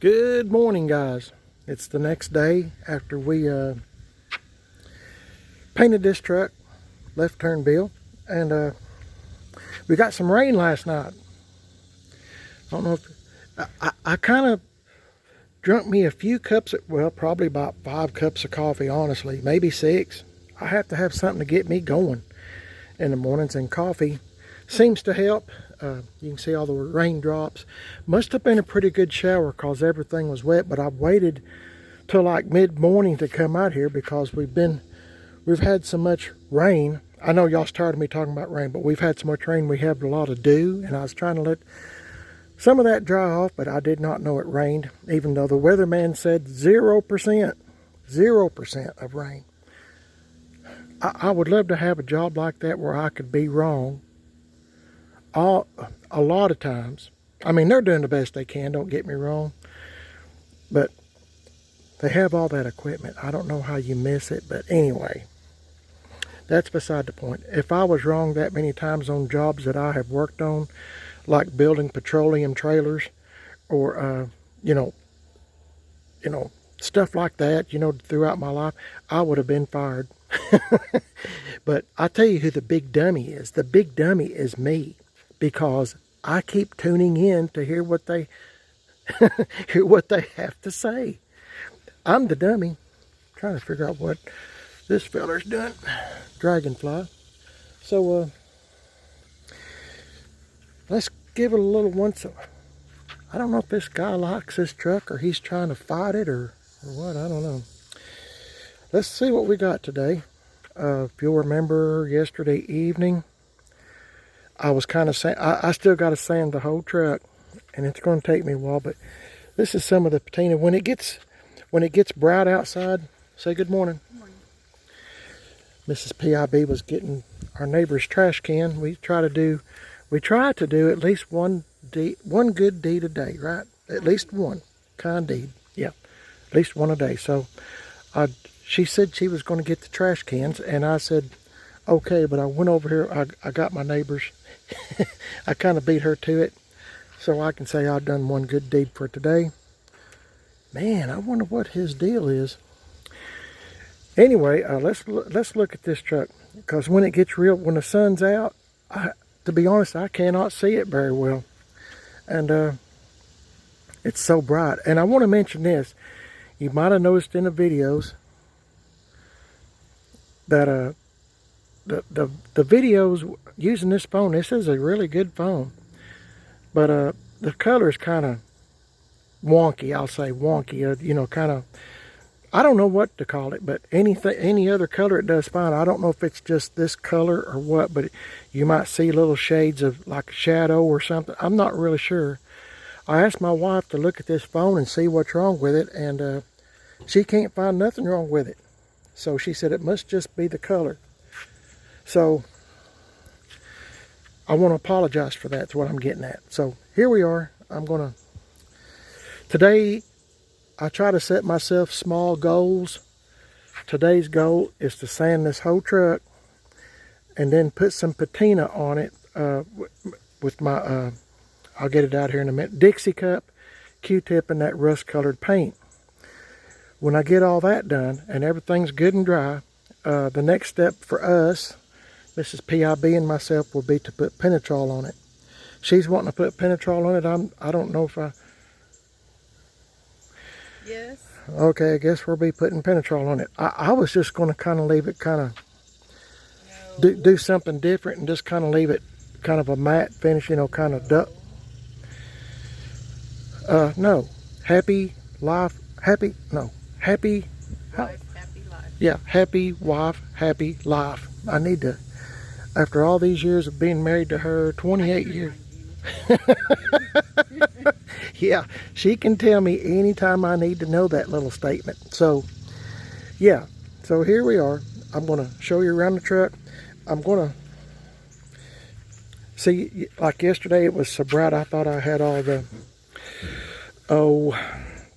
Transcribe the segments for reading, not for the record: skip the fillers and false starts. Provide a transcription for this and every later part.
Good morning, guys. It's the next day after we painted this truck, left turn bill, and we got some rain last night. I don't know if I kind of drunk me a few cups of, well, probably about 5 cups of coffee, honestly, maybe 6. I have to have something to get me going in the mornings, and coffee seems to help. You can see all the raindrops. Must have been a pretty good shower because everything was wet, but I've waited till like mid-morning to come out here because we've had so much rain. I know y'all's tired of me talking about rain, but we've had so much rain, we have a lot of dew, and I was trying to let some of that dry off, but I did not know it rained, even though the weatherman said 0% of rain. I would love to have a job like that where I could be wrong a lot of times. I mean, they're doing the best they can, don't get me wrong, but they have all that equipment. I don't know how you miss it, but anyway, that's beside the point. If I was wrong that many times on jobs that I have worked on, like building petroleum trailers or stuff like that, throughout my life, I would have been fired. But I tell you who the big dummy is. The big dummy is me, because I keep tuning in to hear what they have to say. I'm the dummy. I'm trying to figure out what this feller's doing. Dragonfly. So let's give it a little once. I don't know if this guy likes this truck or he's trying to fight it or what. I don't know. Let's see what we got today. If you'll remember yesterday evening, I was kind of saying, I still got to sand the whole truck, and it's going to take me a while, but this is some of the patina. When it gets bright outside, say good morning. Good morning. Mrs. PIB was getting our neighbor's trash can. We try to do at least one good deed a day, right? At least one kind deed. Yeah, at least one a day. So she said she was going to get the trash cans, and I said, okay, but I went over here, I got my neighbor's. I kind of beat her to it, so I can say I've done one good deed for today. Man, I wonder what his deal is. Anyway, let's look at this truck, because when it gets real, when the sun's out, to be honest, I cannot see it very well, and it's so bright. And I want to mention this. You might have noticed in the videos that the videos using this phone, this is a really good phone, but the color is kind of wonky. I'll say wonky. Kind of, I don't know what to call it, but any other color it does fine. I don't know if it's just this color or what, but you might see little shades of like shadow or something. I'm not really sure. I asked my wife to look at this phone and see what's wrong with it, and she can't find nothing wrong with it. So she said it must just be the color. So I want to apologize for that. That's what I'm getting at. So here we are. Today I try to set myself small goals. Today's goal is to sand this whole truck and then put some patina on it with my, I'll get it out here in a minute, Dixie cup, Q-tip, and that rust colored paint. When I get all that done and everything's good and dry, the next step for us, Mrs. PIB and myself, will be to put Penetrol on it. She's wanting to put Penetrol on it. I don't know if I... Yes. Okay, I guess we'll be putting Penetrol on it. I was just going to kind of leave it do something different and just kind of leave it kind of a matte finish, kind of duck. No. Happy wife, happy life. Yeah, happy wife, happy life. I need to, after all these years of being married to her, 28 years. Yeah, she can tell me anytime I need to know that little statement. So, yeah, so here we are. I'm going to show you around the truck. I'm going to see, like yesterday, it was so bright I thought I had all the,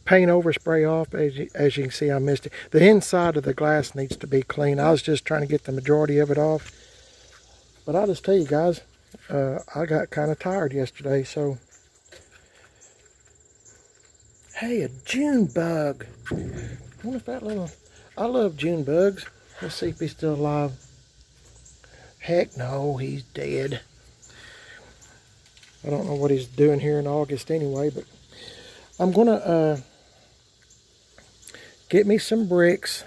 paint overspray off. As you can see, I missed it. The inside of the glass needs to be clean. I was just trying to get the majority of it off. But I'll just tell you guys, I got kind of tired yesterday, so Hey, a June bug. I wonder if that little... I love June bugs. Let's see if he's still alive. Heck no, he's dead. I don't know what he's doing here in August anyway, but I'm gonna get me some bricks,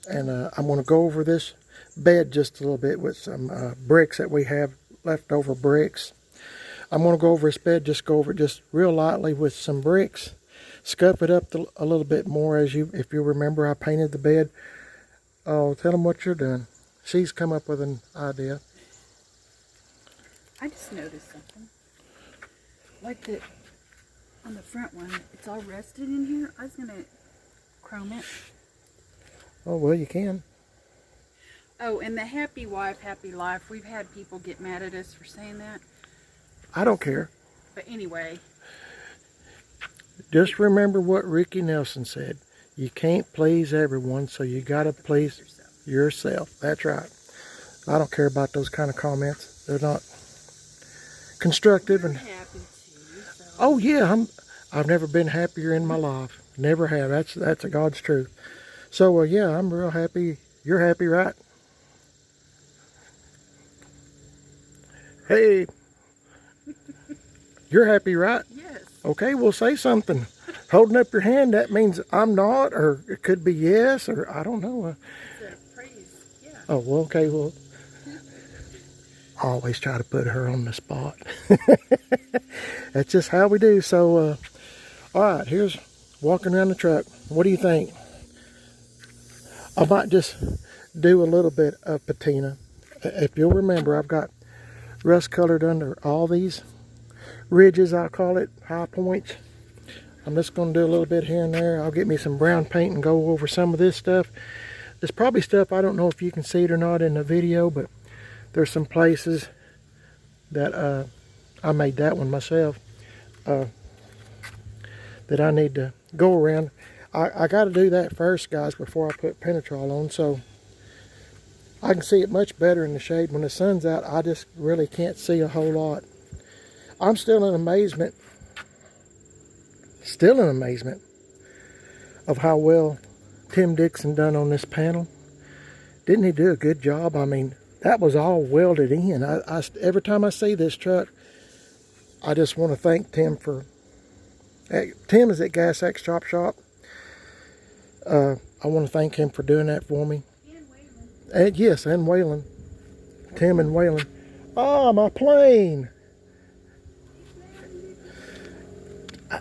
and I'm gonna go over this bed just a little bit with some bricks that we have, leftover bricks. I'm gonna go over this bed, just go over it just real lightly with some bricks, scuff it up a little bit more. If you remember, I painted the bed. Oh, tell them what you're doing. She's come up with an idea. I just noticed something. Like on the front one, it's all rusted in here. I was going to chrome it. Oh, well, you can. Oh, and the happy wife, happy life. We've had people get mad at us for saying that. I don't care. But anyway. Just remember what Ricky Nelson said. You can't please everyone, so you got to please yourself. That's right. I don't care about those kind of comments. They're not constructive. And happy too, so. Oh yeah, I've never been happier in my life. Never have. That's a God's truth. So yeah, I'm real happy. You're happy, right? Hey, you're happy, right? Yes. Okay, well, say something. Holding up your hand, that means I'm not, or it could be yes, or I don't know. It's a praise, yeah. Oh, well, okay, well, I always try to put her on the spot. That's just how we do. So, all right, here's walking around the truck. What do you think? I might just do a little bit of patina. If you'll remember, I've got rust colored under all these ridges, I call it, high points. I'm just going to do a little bit here and there. I'll get me some brown paint and go over some of this stuff. There's probably stuff, I don't know if you can see it or not in the video, but there's some places that I made that one myself that I need to go around. I got to do that first, guys, before I put Penetrol on, so I can see it much better in the shade. When the sun's out, I just really can't see a whole lot. I'm still in amazement of how well Tim Dixon done on this panel. Didn't he do a good job? I mean, that was all welded in. Every time I see this truck, I just want to thank Tim for... Tim is at Gas X Chop Shop. I want to thank him for doing that for me. And Waylon. And yes, and Waylon. Tim and Waylon. Oh, my plane!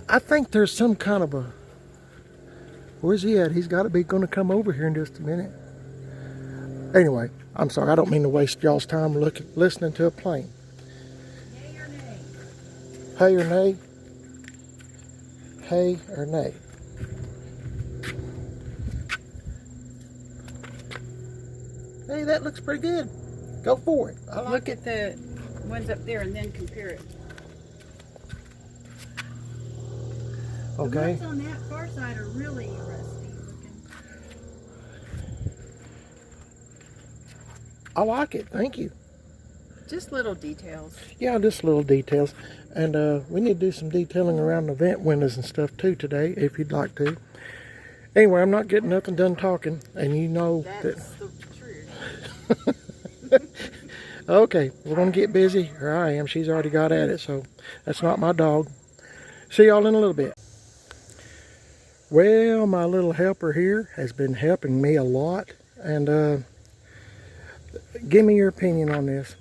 I think there's some kind of a... Where's he at? He's got to be going to come over here in just a minute. Anyway, I'm sorry. I don't mean to waste y'all's time listening to a plane. Yay or nay? Hey or nay? Hey or nay? Hey, that looks pretty good. Go for it. I like Look at the ones up there and then compare it. Okay. The ones on that far side are really rusty looking. I like it. Thank you. Just little details. Yeah, just little details. And we need to do some detailing around the vent windows and stuff too today, if you'd like to. Anyway, I'm not getting nothing done talking, and you know That's that... the truth. Okay, we're going to get busy. Or I am. She's already got at it, so that's not my dog. See y'all in a little bit. Well, my little helper here has been helping me a lot. And give me your opinion on this.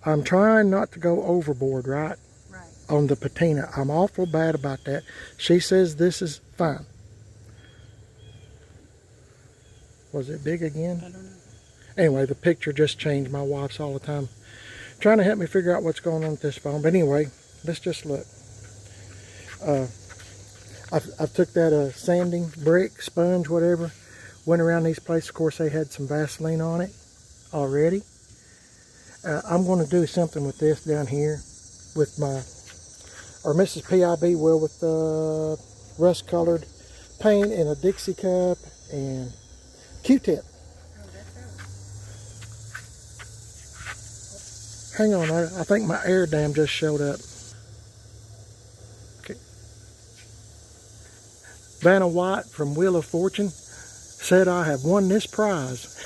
I'm trying not to go overboard, right? Right. On the patina. I'm awful bad about that. She says this is fine. Was it big again? I don't know. Anyway, the picture just changed. My wife's all the time trying to help me figure out what's going on with this phone. But anyway, let's just look. I took that sanding brick, sponge, whatever, went around these places. Of course, they had some Vaseline on it already. I'm going to do something with this down here with my, or Mrs. PIB will, with rust colored paint in a Dixie cup and Q-tip. Hang on, I think my air dam just showed up. Okay. Vanna White from Wheel of Fortune said I have won this prize.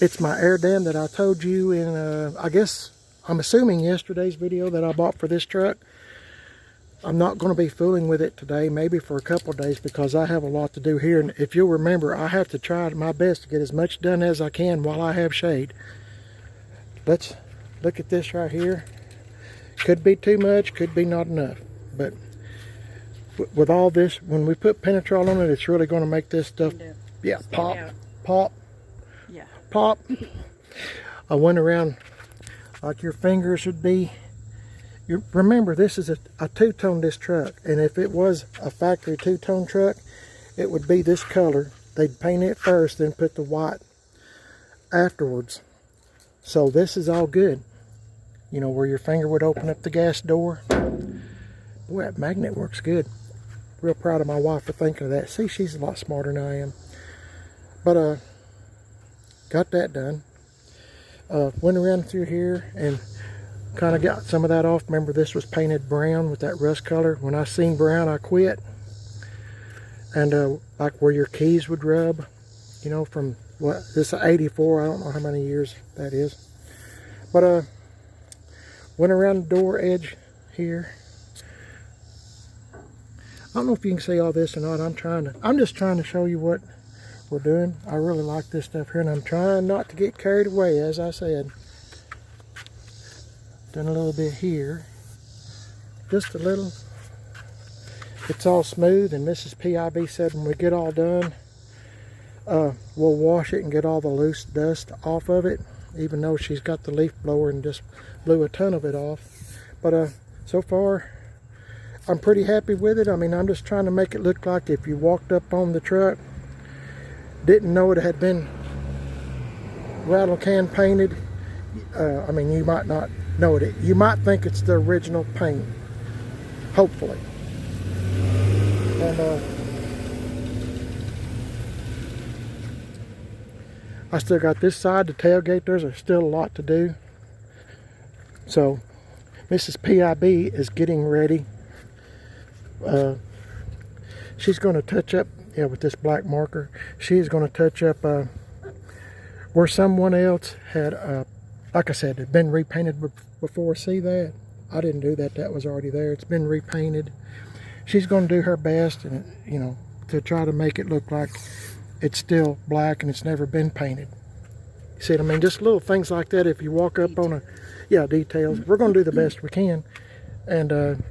It's my air dam that I told you in, I guess, I'm assuming yesterday's video that I bought for this truck. I'm not going to be fooling with it today, maybe for a couple of days, because I have a lot to do here. And if you'll remember, I have to try my best to get as much done as I can while I have shade. Let's look at this right here. Could be too much, could be not enough. But with all this, when we put Penetrol on it, it's really going to make this stuff, yeah, pop, pop, Yeah. pop. I went around like your fingers would be. You remember, this is a two-tone disc truck, and if it was a factory two-tone truck, it would be this color. They'd paint it first, then put the white afterwards. So this is all good. You know, where your finger would open up the gas door. Boy, that magnet works good. Real proud of my wife for thinking of that. See, she's a lot smarter than I am. But got that done. Went around through here and kind of got some of that off. Remember, this was painted brown with that rust color. When I seen brown, I quit. And like where your keys would rub, you know, from what, this is 84, I don't know how many years that is. But went around the door edge here. I don't know if you can see all this or not. I'm just trying to show you what we're doing. I really like this stuff here, and I'm trying not to get carried away, as I said. Done a little bit here, just a little. It's all smooth, and Mrs. PIB said when we get all done, we'll wash it and get all the loose dust off of it, even though she's got the leaf blower and just blew a ton of it off. But so far, I'm pretty happy with it. I mean, I'm just trying to make it look like if you walked up on the truck, didn't know it had been Rattle Can painted. I mean, you might not know it. You might think it's the original paint, hopefully. And I still got this side, the tailgate. There's still a lot to do. So Mrs. PIB is getting ready. She's going to touch up, yeah, with this black marker. She's going to touch up where someone else had, like I said, had been repainted before. See that? I didn't do that. That was already there. It's been repainted. She's going to do her best, and you know, to try to make it look like it's still black and it's never been painted. You see what I mean? Just little things like that. If you walk up on a, yeah, details. We're going to do the best we can. And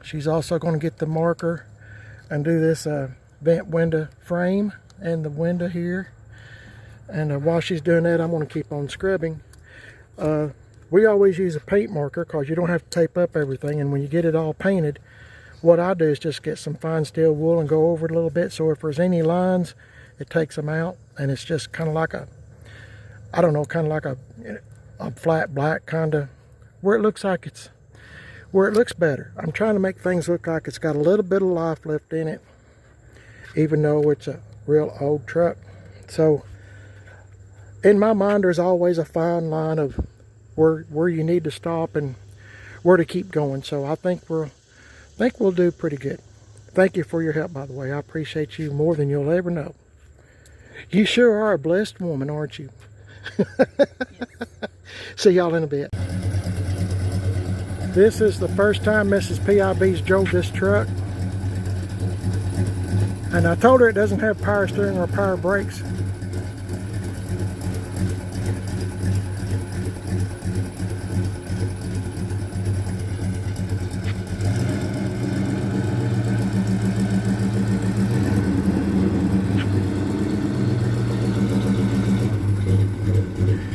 she's also going to get the marker and do this vent window frame and the window here. And while she's doing that, I'm going to keep on scrubbing. We always use a paint marker because you don't have to tape up everything. And when you get it all painted, what I do is just get some fine steel wool and go over it a little bit. So if there's any lines, it takes them out. And it's just kind of like a, I don't know, kind of like a flat black kind of, where it looks like it's, where it looks better. I'm trying to make things look like it's got a little bit of life left in it, even though it's a real old truck. So in my mind, there's always a fine line of where you need to stop and where to keep going. So I think we'll do pretty good. Thank you for your help, by the way. I appreciate you more than you'll ever know. You sure are a blessed woman, aren't you? Yes. See y'all in a bit. This is the first time Mrs. PIB's drove this truck. And I told her it doesn't have power steering or power brakes.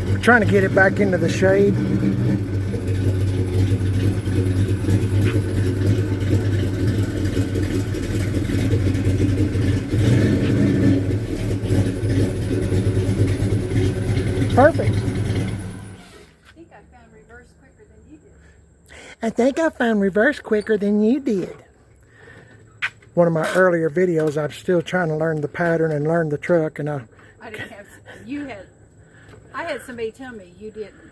We're trying to get it back into the shade. Perfect. I think I found reverse quicker than you did. I think I found reverse quicker than you did. One of my earlier videos, I'm still trying to learn the pattern and learn the truck, and I didn't have, I had somebody tell me you didn't.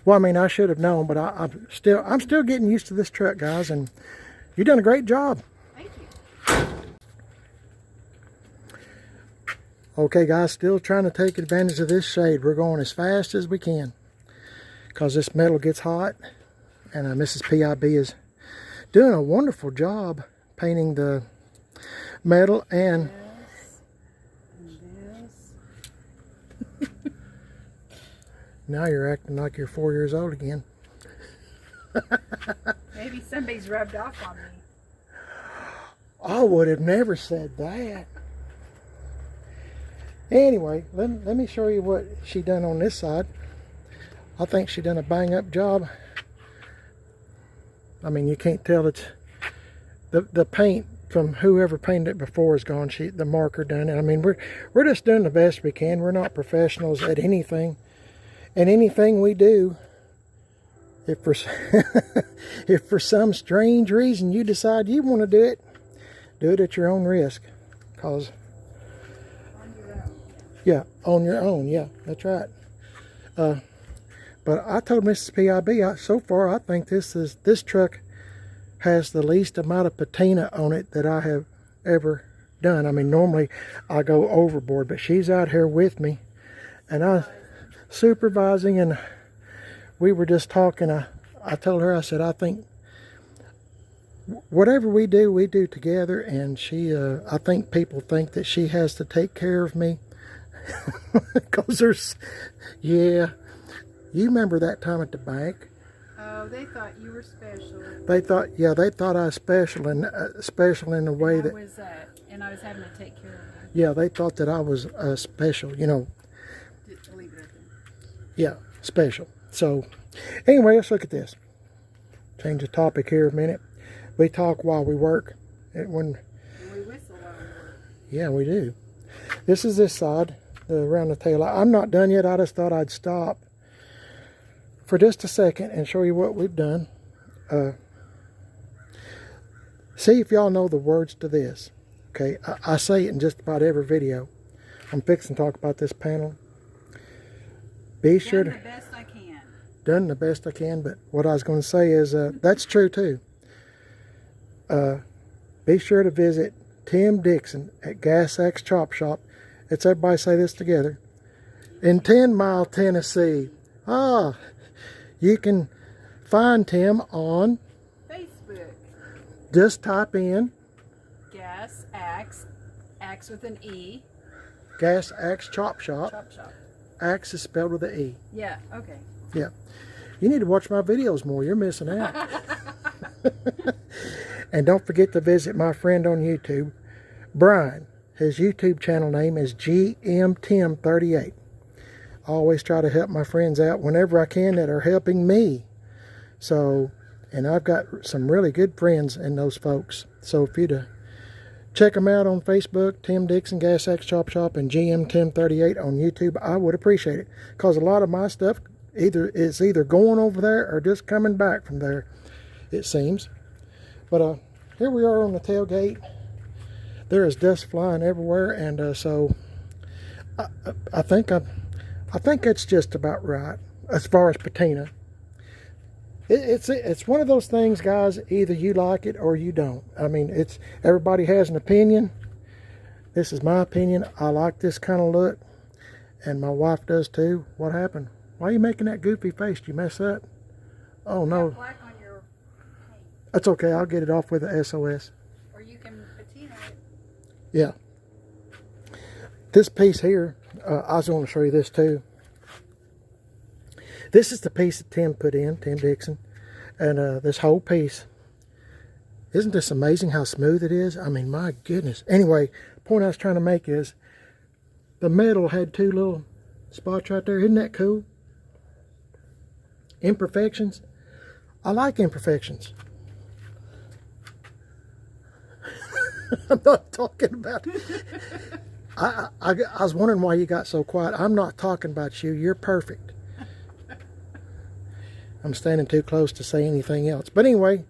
well, I mean, I should have known, but I'm still getting used to this truck, guys, and you've done a great job. Thank you. Okay, guys, still trying to take advantage of this shade. We're going as fast as we can because this metal gets hot. And Mrs. PIB is doing a wonderful job painting the metal and this. now you're acting like you're 4 years old again. Maybe somebody's rubbed off on me. I would have never said that. Anyway, let me show you what she done on this side. I think she done a bang up job. I mean, you can't tell it's the paint from whoever painted it before is gone. The marker done it. I mean, we're just doing the best we can. We're not professionals at anything, and anything we do, if for if for some strange reason you decide you want to do it at your own risk, cause yeah, on your own. Yeah, that's right. But I told Mrs. PIB, so far I think this truck has the least amount of patina on it that I have ever done. I mean, normally I go overboard, but she's out here with me, and I supervising, and we were just talking. I told her, I said, I think whatever we do together, and she, I think people think that she has to take care of me, because yeah. You remember that time at the bank? Oh, they thought you were special. They thought I was special, and special in the way that. And I was having to take care of you. Yeah, they thought that I was special. You know. Leave it open. Yeah, special. So, anyway, let's look at this. Change the topic here a minute. We talk while we work. And we whistle while we work. Yeah, we do. This is this side, around the tail. I'm not done yet. I just thought I'd stop for just a second and show you what we've done. See if y'all know the words to this. Okay, I say it in just about every video. I'm fixing to talk about this panel. Be sure to... Done the best I can. Done the best I can, but what I was going to say is that's true too. Be sure to visit Tim Dixon at Gas Axe Chop Shop. Let's everybody say this together. In 10 Mile, Tennessee. You can find Tim on Facebook. Just type in Gas Axe, Axe with an E. Gas Axe Chop Shop. Chop Shop. Axe is spelled with an E. Yeah, okay. Yeah. You need to watch my videos more. You're missing out. And don't forget to visit my friend on YouTube, Brian. His YouTube channel name is GMTim38. I always try to help my friends out whenever I can that are helping me. So, and I've got some really good friends in those folks. So if you'd check them out on Facebook, Tim Dixon, Gas Axe Chop Shop, and GM1038 on YouTube, I would appreciate it. Because a lot of my stuff is either going over there or just coming back from there, it seems. But here we are on the tailgate. There is dust flying everywhere, and so I think it's just about right as far as patina. It's one of those things, guys. Either you like it or you don't. I mean, everybody has an opinion. This is my opinion. I like this kind of look, and my wife does too. What happened? Why are you making that goofy face? Did you mess up? Oh no. Black on your paint. That's okay. I'll get it off with the SOS. Or you can patina it. Yeah. This piece here, I was going to show you this too. This is the piece that Tim put in, Tim Dixon. And this whole piece. Isn't this amazing how smooth it is? I mean, my goodness. Anyway, the point I was trying to make is the metal had two little spots right there. Isn't that cool? Imperfections. I like imperfections. I'm not talking about... I was wondering why you got so quiet. I'm not talking about you. You're perfect. I'm standing too close to say anything else. But anyway,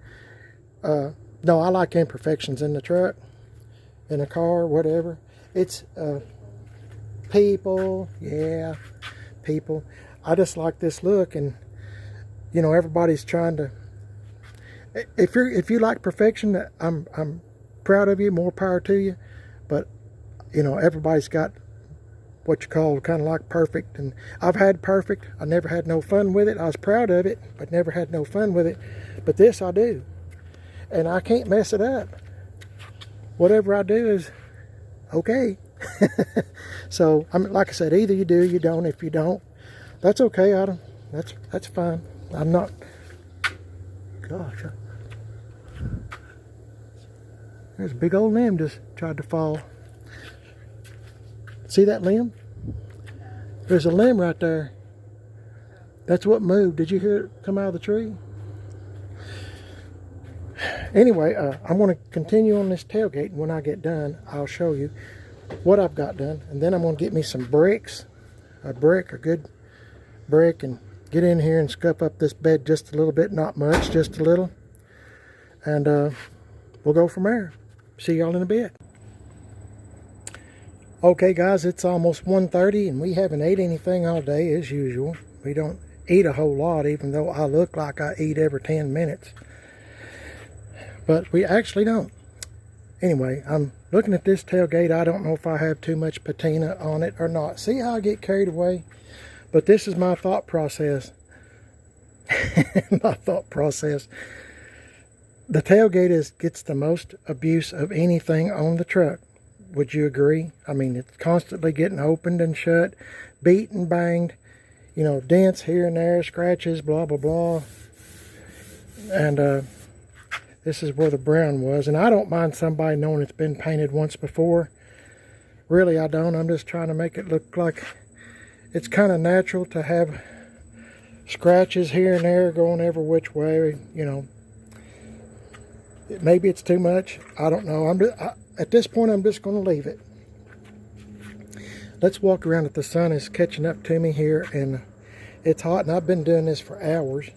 no, I like imperfections in the truck, in the car, whatever. It's people, yeah, people. I just like this look, and you know, everybody's trying to. If you like perfection, I'm proud of you. More power to you. But you know, everybody's got what you call kind of like perfect. And I've had perfect. I never had no fun with it. I was proud of it, but never had no fun with it. But this I do. And I can't mess it up. Whatever I do is okay. So, I mean, like I said, either you do, you don't. If you don't, that's okay. That's fine. I'm not, gosh. There's a big old limb just tried to fall. See that limb? There's a limb right there. That's what moved. Did you hear it come out of the tree? Anyway, I'm going to continue on this tailgate, and when I get done, I'll show you what I've got done. And then I'm going to get me some bricks, a good brick, and get in here and scuff up this bed just a little bit, not much, just a little. And we'll go from there. See y'all in a bit. Okay guys, it's almost 1:30 and we haven't ate anything all day as usual. We don't eat a whole lot, even though I look like I eat every 10 minutes. But we actually don't. Anyway, I'm looking at this tailgate. I don't know if I have too much patina on it or not. See how I get carried away? But this is my thought process. My thought process. The tailgate gets the most abuse of anything on the truck. Would you agree? I mean, it's constantly getting opened and shut, beat and banged, you know, dents here and there, scratches, blah, blah, blah. And this is where the brown was. And I don't mind somebody knowing it's been painted once before. Really, I don't. I'm just trying to make it look like it's kind of natural to have scratches here and there going every which way, you know. Maybe it's too much. I don't know. At this point, I'm just going to leave it. Let's walk around. If the sun is catching up to me here, and it's hot, and I've been doing this for hours.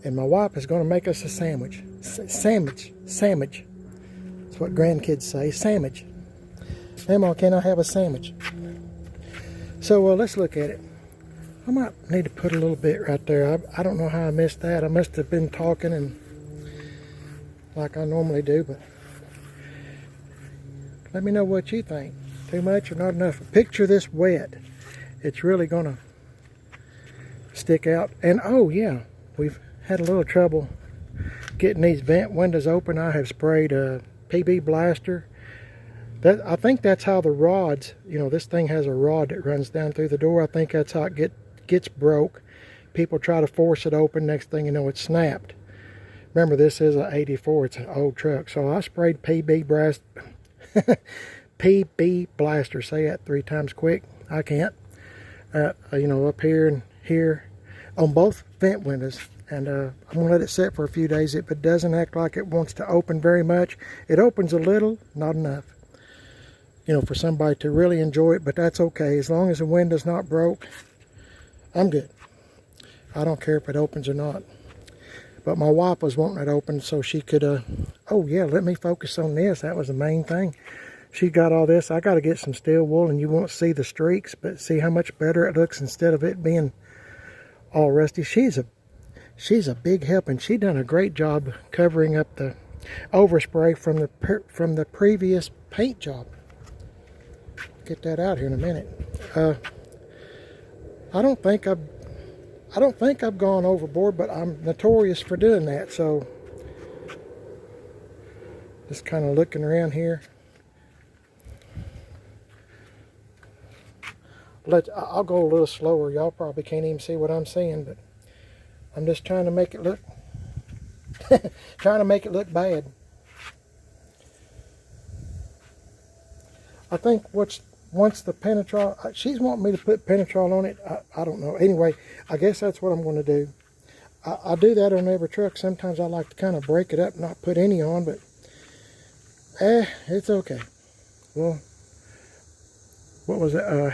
And my wife is going to make us a sandwich. Sandwich. That's what grandkids say. Sandwich. Mama, can I have a sandwich? So let's look at it. I might need to put a little bit right there. I don't know how I missed that. I must have been talking and like I normally do, but let me know what you think. Too much or not enough? Picture this wet. It's really gonna stick out. And oh yeah, we've had a little trouble getting these vent windows open. I have sprayed a PB blaster. I think that's how the rods, you know, this thing has a rod that runs down through the door. I think that's how it gets broke. People try to force it open. Next thing you know, it's snapped. Remember, this is an 84. It's an old truck. So I sprayed PB blaster. Say that 3 times quick. I can't. You know, up here and here on both vent windows. And I'm going to let it sit for a few days. If it doesn't act like it wants to open very much, it opens a little, not enough. You know, for somebody to really enjoy it, but that's okay. As long as the window's not broke, I'm good. I don't care if it opens or not. But my wife was wanting it open so she could, oh yeah, let me focus on this. That was the main thing. She got all this. I got to get some steel wool, and you won't see the streaks, but see how much better it looks instead of it being all rusty. She's a big help, and she done a great job covering up the overspray from the previous paint job. Get that out here in a minute. I don't think I've gone overboard, but I'm notorious for doing that. So just kind of looking around here. I'll go a little slower. Y'all probably can't even see what I'm seeing, but I'm just trying to make it look bad. I think once the Penetrol, she's wanting me to put Penetrol on it. I don't know. Anyway, I guess that's what I'm going to do. I do that on every truck. Sometimes I like to kind of break it up, not put any on, but it's okay. Well, what was it?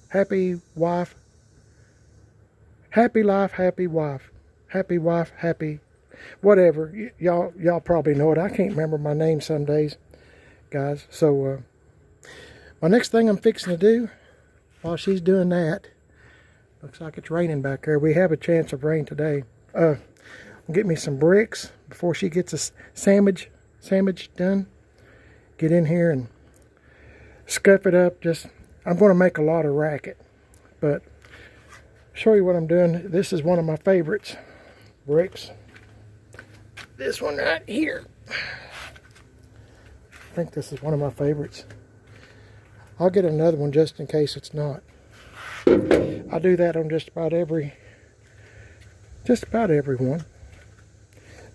Happy wife. Happy life, happy wife. Happy wife, happy whatever. Y'all probably know it. I can't remember my name some days, guys. So my next thing I'm fixing to do while she's doing that, looks like it's raining back there. We have a chance of rain today. Get me some bricks before she gets a sandwich done. Get in here and scuff it up. I'm going to make a lot of racket. But show you what I'm doing. This is one of my favorites. Bricks. This one right here. I think this is one of my favorites. I'll get another one just in case it's not. I do that on just about every one.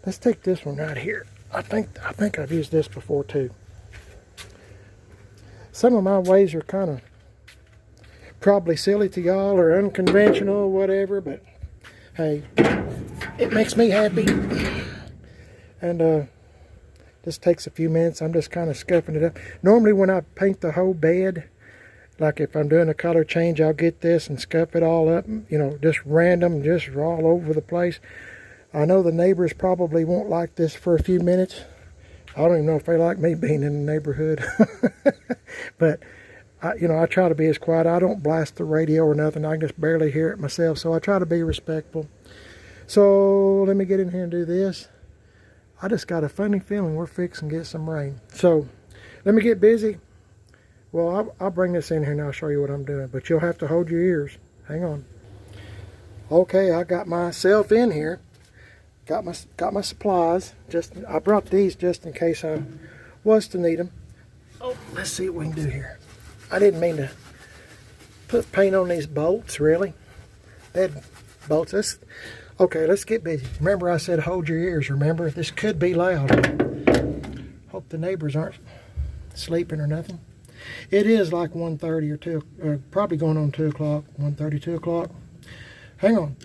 Let's take this one right here. I think I've used this before too. Some of my ways are kind of probably silly to y'all or unconventional, whatever, but hey, it makes me happy. And this takes a few minutes. I'm just kind of scuffing it up. Normally when I paint the whole bed, like if I'm doing a color change, I'll get this and scuff it all up, you know, just random, just all over the place. I know the neighbors probably won't like this for a few minutes. I don't even know if they like me being in the neighborhood. But, I try to be as quiet. I don't blast the radio or nothing. I can just barely hear it myself, so I try to be respectful. So let me get in here and do this. I just got a funny feeling we're fixing to get some rain. So let me get busy. Well, I'll bring this in here and I'll show you what I'm doing. But you'll have to hold your ears. Hang on. Okay, I got myself in here. Got my supplies. I brought these just in case I was to need them. Oh, let's see what we can do here. I didn't mean to put paint on these bolts, really. Dead bolts. Okay, let's get busy. Remember I said hold your ears. Remember, this could be loud. Hope the neighbors aren't sleeping or nothing. It is like 1:30 or 2, probably going on 2 o'clock, 1:30, 2 o'clock. Hang on.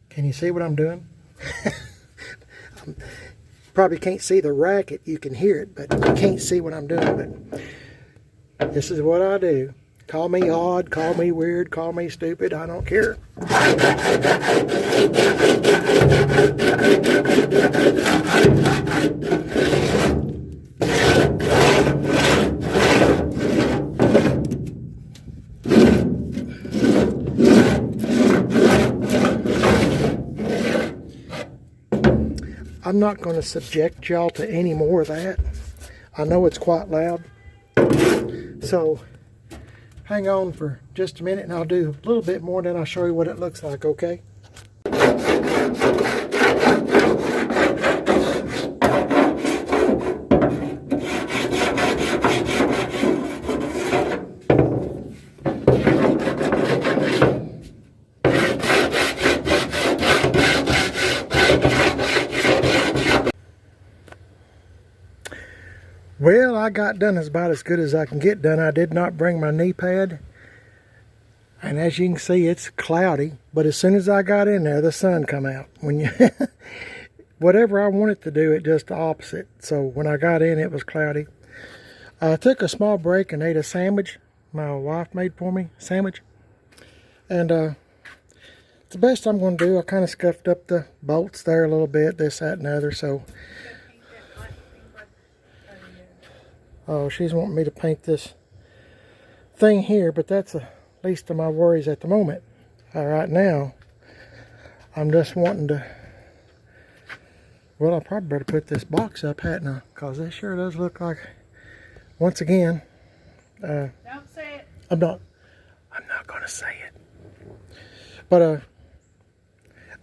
Can you see what I'm doing? Probably can't see the racket. You can hear it, but you can't see what I'm doing. But this is what I do. Call me odd, call me weird, call me stupid. I don't care. I'm not going to subject y'all to any more of that. I know it's quite loud. So hang on for just a minute and I'll do a little bit more, then I'll show you what it looks like, okay? Well, I got done about as good as I can get done. I did not bring my knee pad. And as you can see, it's cloudy. But as soon as I got in there, the sun come out. When you whatever I wanted to do, it just the opposite. So when I got in, it was cloudy. I took a small break and ate a sandwich. My wife made for me, sandwich. And it's the best I'm going to do. I kind of scuffed up the bolts there a little bit, this, that, and the other. So, oh, she's wanting me to paint this thing here, but that's the least of my worries at the moment. Right now, I'm just wanting to, well, I probably better put this box up, hadn't I? Because this sure does look like, once again, Don't say it. I'm not going to say it. But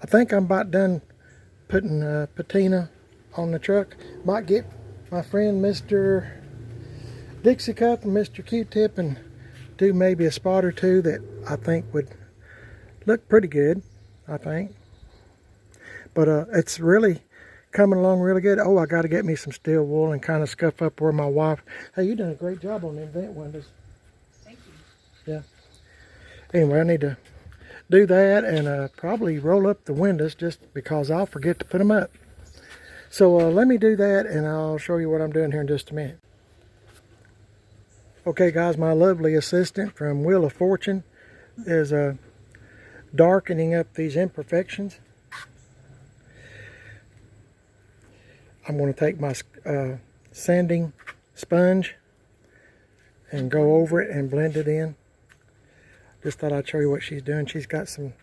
I think I'm about done putting patina on the truck. Might get my friend Mr. Dixie Cup and Mr. Q-Tip and do maybe a spot or two that I think would look pretty good, I think. But it's really coming along really good. Oh, I got to get me some steel wool and kind of scuff up where my wife. Hey, you done a great job on the vent windows. Thank you. Yeah. Anyway, I need to do that and probably roll up the windows just because I'll forget to put them up. So let me do that and I'll show you what I'm doing here in just a minute. Okay guys, my lovely assistant from Wheel of Fortune is darkening up these imperfections. I'm going to take my sanding sponge and go over it and blend it in. Just thought I'd show you what she's doing. She's got some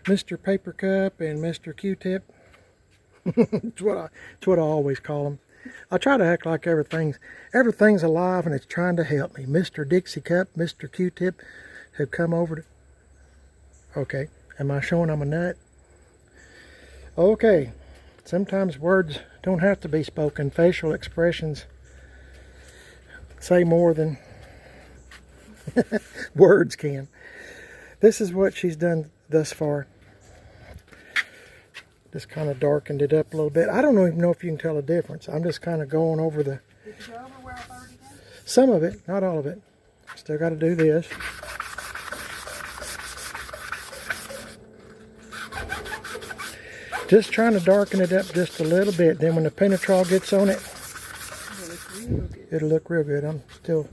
Mr. Paper Cup and Mr. Q-tip. It's what I always call them. I try to act like everything's alive and it's trying to help me. Mr. Dixie Cup, Mr. Q-tip have come over to... Okay, am I showing I'm a nut? Okay, sometimes words don't have to be spoken. Facial expressions say more than words can. This is what she's done thus far. Just kind of darkened it up a little bit. I don't even know if you can tell a difference. I'm just kind of going over the... Did you go over where I've already done? Some of it, not all of it. Still got to do this. Just trying to darken it up just a little bit. Then when the penetrol gets on it, it'll look real good. I'm still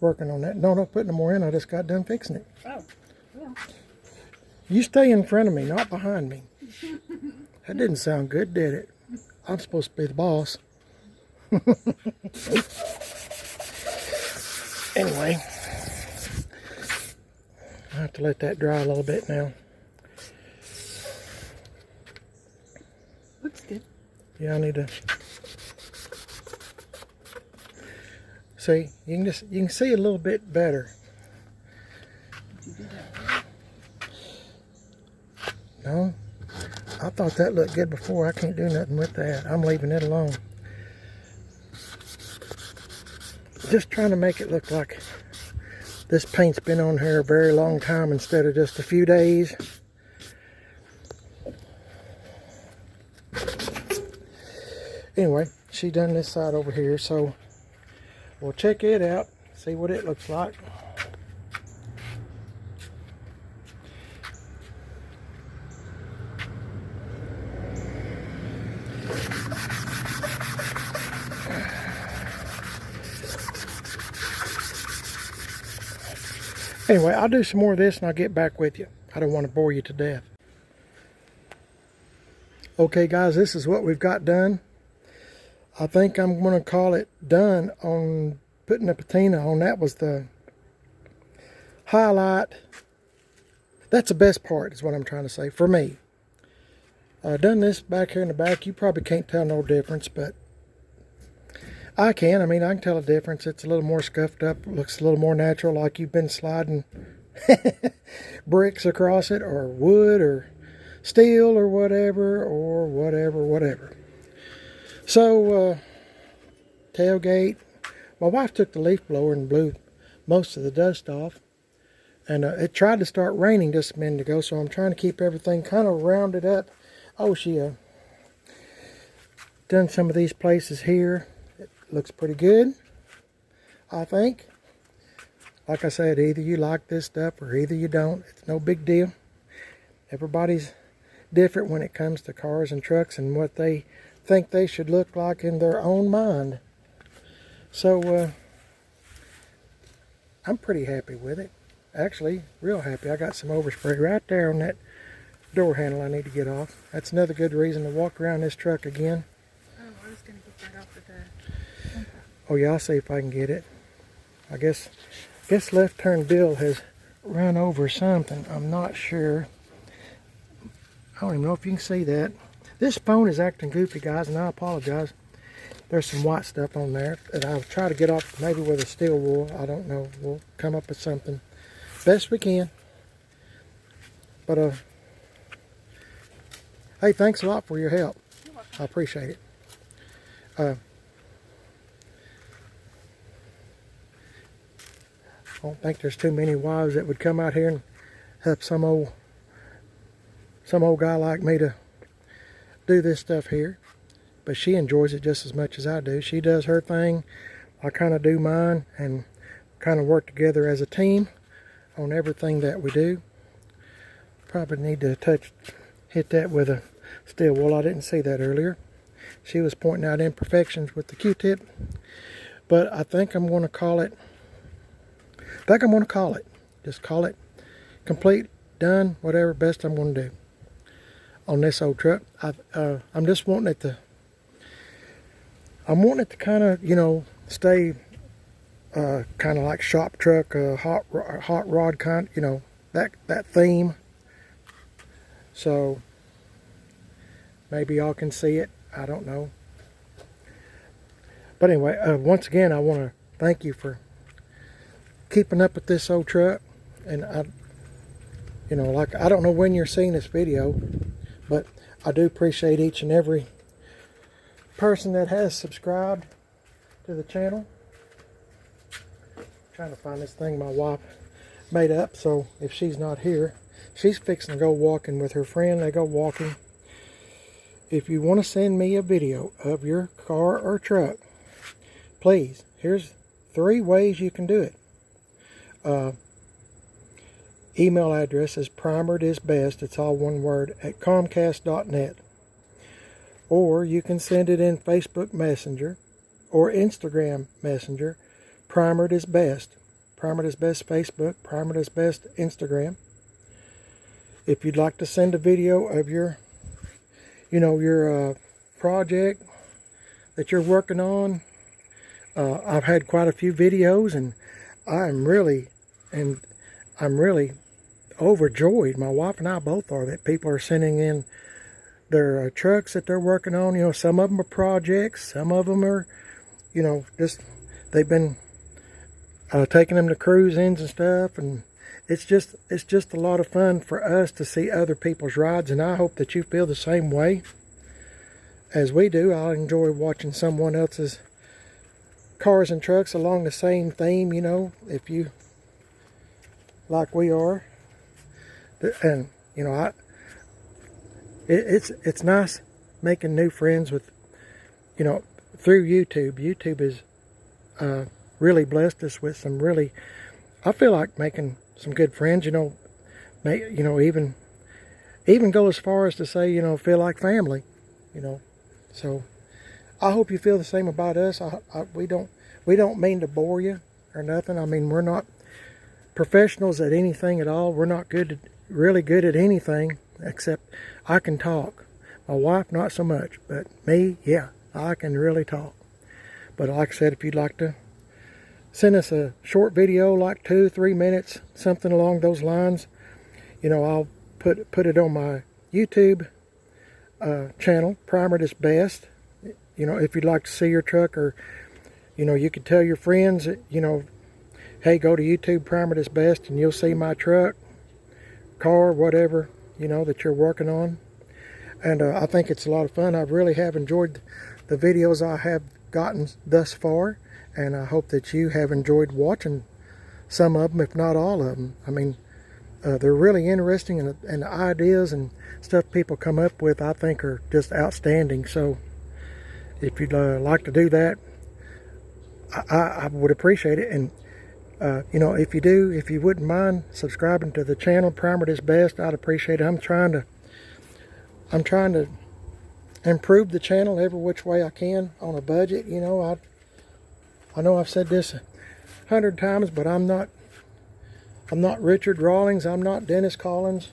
working on that. No, don't put no more in. I just got done fixing it. Oh, well. You stay in front of me, not behind me. That didn't sound good, did it? I'm supposed to be the boss. Anyway, I have to let that dry a little bit now. Looks good. Yeah, I need to see. You can see a little bit better. Did you do that? No, I thought that looked good before. I can't do nothing with that. I'm leaving it alone. Just trying to make it look like this paint's been on here a very long time instead of just a few days. Anyway, she done this side over here, so we'll check it out, see what it looks like. Anyway, I'll do some more of this and I'll get back with you. I don't want to bore you to death. Okay guys, this is what we've got done. I think I'm going to call it done on putting the patina on. That was the highlight. That's the best part is what I'm trying to say for me. I've done this back here in the back. You probably can't tell no difference, but I can. I mean, I can tell a difference. It's a little more scuffed up. It looks a little more natural, like you've been sliding bricks across it, or wood, or steel, or whatever, whatever. So, tailgate. My wife took the leaf blower and blew most of the dust off. And it tried to start raining just a minute ago, so I'm trying to keep everything kind of rounded up. Oh, she done some of these places here. It looks pretty good, I think. Like I said, either you like this stuff or either you don't. It's no big deal. Everybody's different when it comes to cars and trucks and what they think they should look like in their own mind. So, I'm pretty happy with it. Actually, real happy. I got some overspray right there on that door handle I need to get off. That's another good reason to walk around this truck again. Oh, I was going to get that off with that. Oh yeah, I'll see if I can get it. I guess left turn Bill has run over something. I'm not sure. I don't even know if you can see that. This phone is acting goofy, guys, and I apologize. There's some white stuff on there that I'll try to get off, maybe with a steel wool. I don't know. We'll come up with something best we can. But hey, thanks a lot for your help. I appreciate it. I don't think there's too many wives that would come out here and help some old guy like me to do this stuff here. But she enjoys it just as much as I do. She does her thing. I kind of do mine, and kind of work together as a team on everything that we do. Probably need to hit that with a steel wool. I didn't see that earlier. She was pointing out imperfections with the Q-tip. But I think I'm going to call it. Just call it complete, done, whatever best I'm going to do on this old truck. I'm just wanting it to. I'm wanting it to kind of, stay kind of like shop truck, hot rod kind, that theme. So maybe y'all can see it. I don't know. But anyway, once again, I want to thank you for keeping up with this old truck. And I don't know when you're seeing this video, but I do appreciate each and every person that has subscribed to the channel. I'm trying to find this thing my wife made up, so if she's not here, she's fixing to go walking with her friend. They go walking. If you want to send me a video of your car or truck, please, here's 3 ways you can do it. Email address is primeredisbest, it's all one word, at comcast.net. Or you can send it in Facebook Messenger or Instagram Messenger, Primered is Best. Primered is Best Facebook, Primered is Best Instagram. If you'd like to send a video of your project that you're working on, I've had quite a few videos, and I'm really overjoyed. My wife and I both are, that people are sending in their trucks that they're working on. Some of them are projects, some of them are, just they've been taking them to cruise-ins and stuff, and it's just a lot of fun for us to see other people's rides, and I hope that you feel the same way as we do. I enjoy watching someone else's cars and trucks along the same theme, if you like we are. And it's nice making new friends with through YouTube. YouTube has really blessed us with some really, I feel like, making some good friends. Even go as far as to say feel like family. So I hope you feel the same about us. We don't mean to bore you or nothing. I mean, we're not professionals at anything at all. We're not really good at anything, except I can talk. My wife, not so much, but me, yeah, I can really talk. But like I said, if you'd like to send us a short video, like 2-3 minutes, something along those lines, I'll put it on my YouTube channel, Primered is Best. If you'd like to see your truck, or you could tell your friends that, hey, go to YouTube, Primered is Best, and you'll see my truck, car, whatever, that you're working on. And I think it's a lot of fun. I really have enjoyed the videos I have gotten thus far, and I hope that you have enjoyed watching some of them, if not all of them. I mean, they're really interesting, and the ideas and stuff people come up with, I think, are just outstanding. So if you'd like to do that, I would appreciate it. And if you do, if you wouldn't mind subscribing to the channel, Primered is Best, I'd appreciate it. I'm trying to improve the channel every which way I can on a budget. I know I've said this 100 times, but I'm not Richard Rawlings. I'm not Dennis Collins.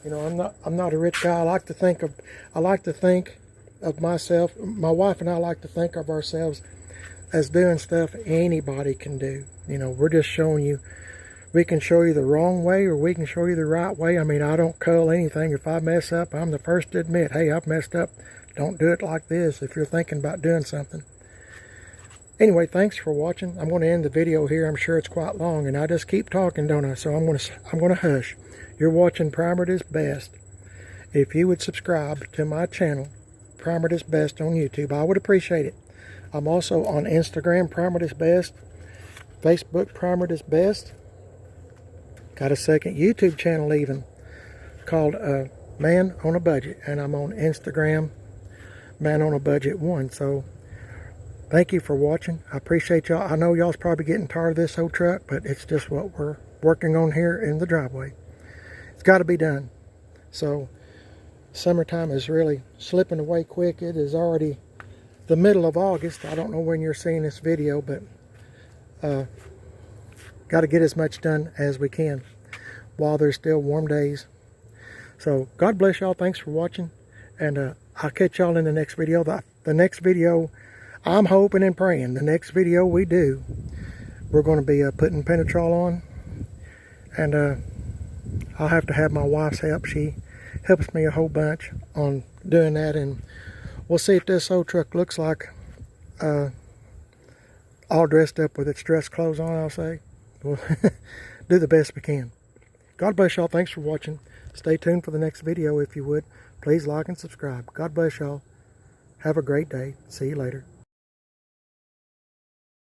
I'm not a rich guy. I like to think of myself. My wife and I like to think of ourselves as doing stuff anybody can do. We're just showing you. We can show you the wrong way, or we can show you the right way. I mean, I don't cull anything. If I mess up, I'm the first to admit, hey, I've messed up. Don't do it like this if you're thinking about doing something. Anyway, thanks for watching. I'm going to end the video here. I'm sure it's quite long, and I just keep talking, don't I? So I'm going to hush. You're watching Primered is Best. If you would subscribe to my channel, Primered is Best on YouTube, I would appreciate it. I'm also on Instagram, Primered is Best. Facebook, Primered is Best. Got a second YouTube channel even, called Man on a Budget, and I'm on Instagram, Man on a Budget 1. So thank you for watching. I appreciate y'all. I know y'all's probably getting tired of this old truck, but it's just what we're working on here in the driveway. It's got to be done. So summertime is really slipping away quick. It is already the middle of August. I don't know when you're seeing this video, but got to get as much done as we can while there's still warm days. So God bless y'all. Thanks for watching, and I'll catch y'all in the next video. The next video, I'm hoping and praying, the next video we do, we're going to be putting Penetrol on, And I'll have to have my wife's help. She helps me a whole bunch on doing that, and we'll see if this old truck looks like all dressed up with its dress clothes on. I'll say we'll do the best we can. God bless y'all. Thanks for watching. Stay tuned for the next video if you would. Please like and subscribe. God bless y'all. Have a great day. See you later.